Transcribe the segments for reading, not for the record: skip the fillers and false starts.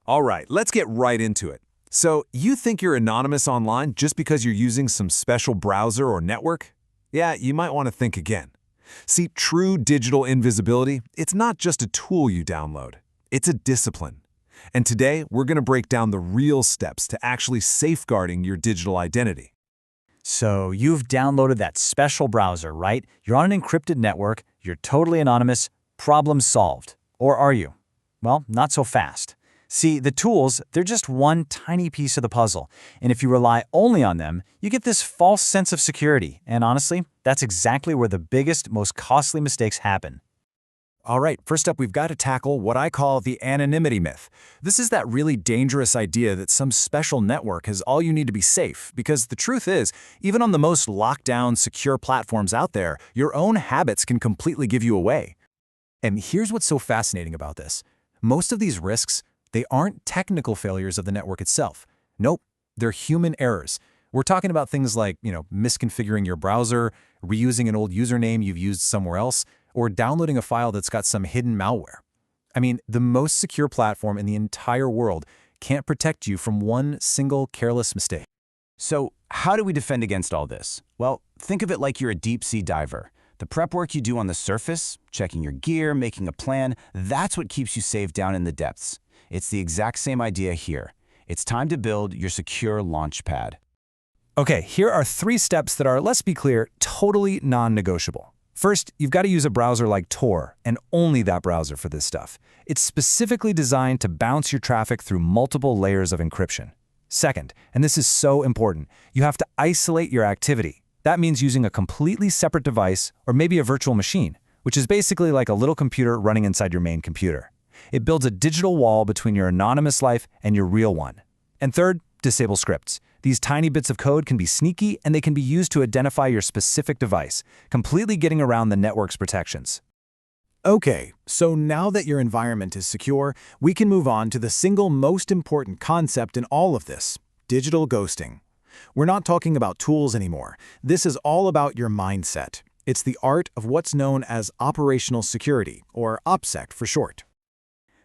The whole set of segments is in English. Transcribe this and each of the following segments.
All right, let's get right into it. So, you think you're anonymous online just because you're using some special browser or network? Yeah, you might want to think again. See, true digital invisibility, it's not just a tool you download. It's a discipline. And today, we're going to break down the real steps to actually safeguarding your digital identity. So you've downloaded that special browser, right? You're on an encrypted network, you're totally anonymous, problem solved. Or are you? Well, not so fast. See, the tools, they're just one tiny piece of the puzzle. And if you rely only on them, you get this false sense of security. And honestly, that's exactly where the biggest, most costly mistakes happen. All right, first up, we've got to tackle what I call the anonymity myth. This is that really dangerous idea that some special network has all you need to be safe, because the truth is, even on the most locked down, secure platforms out there, your own habits can completely give you away. And here's what's so fascinating about this. Most of these risks, they aren't technical failures of the network itself. Nope, they're human errors. We're talking about things like, misconfiguring your browser, reusing an old username you've used somewhere else, or downloading a file that's got some hidden malware. I mean, the most secure platform in the entire world can't protect you from one single careless mistake. So, how do we defend against all this? Well, think of it like you're a deep-sea diver. The prep work you do on the surface, checking your gear, making a plan, that's what keeps you safe down in the depths. It's the exact same idea here. It's time to build your secure launch pad. Okay, here are 3 steps that are, let's be clear, totally non-negotiable. First, you've got to use a browser like Tor, and only that browser for this stuff. It's specifically designed to bounce your traffic through multiple layers of encryption. Second, and this is so important, you have to isolate your activity. That means using a completely separate device or maybe a virtual machine, which is basically like a little computer running inside your main computer. It builds a digital wall between your anonymous life and your real one. And third, disable scripts. These tiny bits of code can be sneaky and they can be used to identify your specific device, completely getting around the network's protections. Okay, so now that your environment is secure, we can move on to the single most important concept in all of this: digital ghosting. We're not talking about tools anymore. This is all about your mindset. It's the art of what's known as operational security, or OPSEC for short.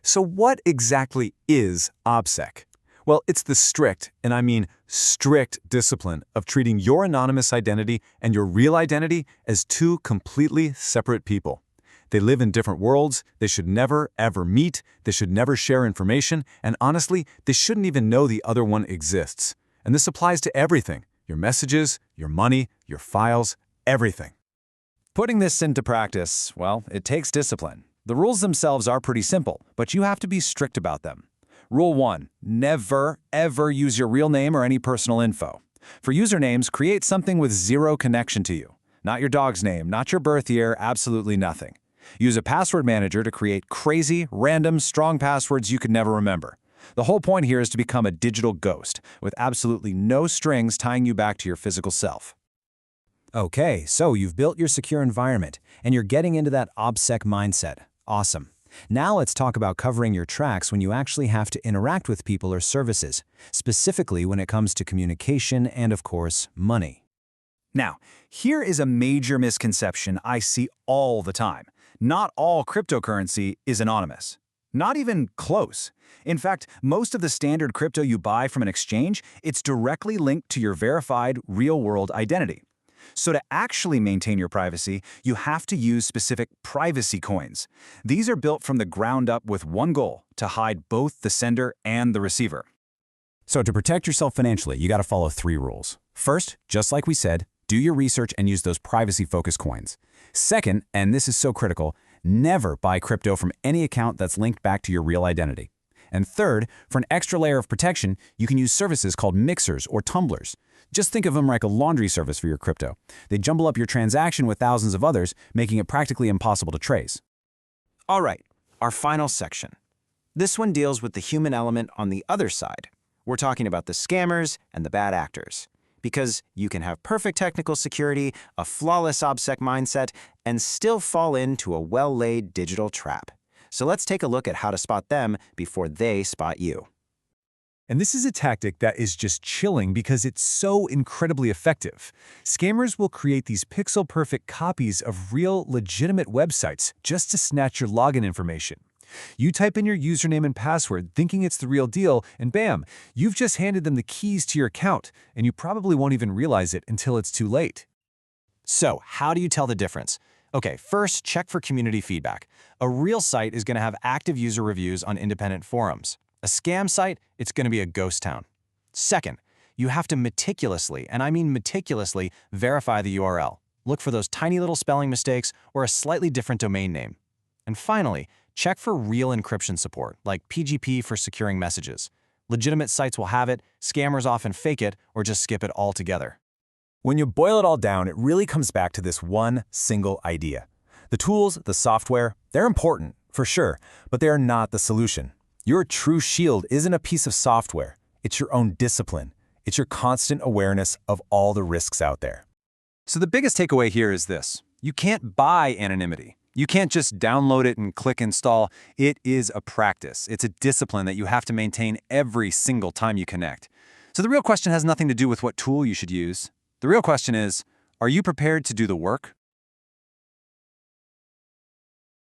So what exactly is OPSEC? Well, it's the strict, and I mean strict, discipline of treating your anonymous identity and your real identity as two completely separate people. They live in different worlds, they should never, ever meet, they should never share information, and honestly, they shouldn't even know the other one exists. And this applies to everything: your messages, your money, your files, everything. Putting this into practice, well, it takes discipline. The rules themselves are pretty simple, but you have to be strict about them. Rule 1, never, ever use your real name or any personal info. For usernames, create something with zero connection to you. Not your dog's name, not your birth year, absolutely nothing. Use a password manager to create crazy, random, strong passwords you could never remember. The whole point here is to become a digital ghost, with absolutely no strings tying you back to your physical self. Okay, so you've built your secure environment, and you're getting into that OPSEC mindset. Awesome. Now let's talk about covering your tracks when you actually have to interact with people or services, specifically when it comes to communication and, of course, money. Now, here is a major misconception I see all the time. Not all cryptocurrency is anonymous. Not even close. In fact, most of the standard crypto you buy from an exchange, it's directly linked to your verified real-world identity. So to actually maintain your privacy, you have to use specific privacy coins. These are built from the ground up with one goal: to hide both the sender and the receiver. So to protect yourself financially, you got to follow 3 rules. First, just like we said, do your research and use those privacy-focused coins. Second, and this is so critical, never buy crypto from any account that's linked back to your real identity. And third, for an extra layer of protection, you can use services called mixers or tumblers. Just think of them like a laundry service for your crypto. They jumble up your transaction with thousands of others, making it practically impossible to trace. All right, our final section. This one deals with the human element on the other side. We're talking about the scammers and the bad actors. Because you can have perfect technical security, a flawless OPSEC mindset, and still fall into a well-laid digital trap. So let's take a look at how to spot them before they spot you. And this is a tactic that is just chilling because it's so incredibly effective. Scammers will create these pixel-perfect copies of real, legitimate websites just to snatch your login information. You type in your username and password thinking it's the real deal, and bam, you've just handed them the keys to your account, and you probably won't even realize it until it's too late. So, how do you tell the difference? Okay, first, check for community feedback. A real site is going to have active user reviews on independent forums. A scam site, it's going to be a ghost town. Second, you have to meticulously, and I mean meticulously, verify the URL. Look for those tiny little spelling mistakes or a slightly different domain name. And finally, check for real encryption support, like PGP for securing messages. Legitimate sites will have it, scammers often fake it, or just skip it altogether. When you boil it all down, it really comes back to this one single idea. The tools, the software, they're important, for sure, but they are not the solution. Your true shield isn't a piece of software. It's your own discipline. It's your constant awareness of all the risks out there. So the biggest takeaway here is this. You can't buy anonymity. You can't just download it and click install. It is a practice. It's a discipline that you have to maintain every single time you connect. So the real question has nothing to do with what tool you should use. The real question is, are you prepared to do the work?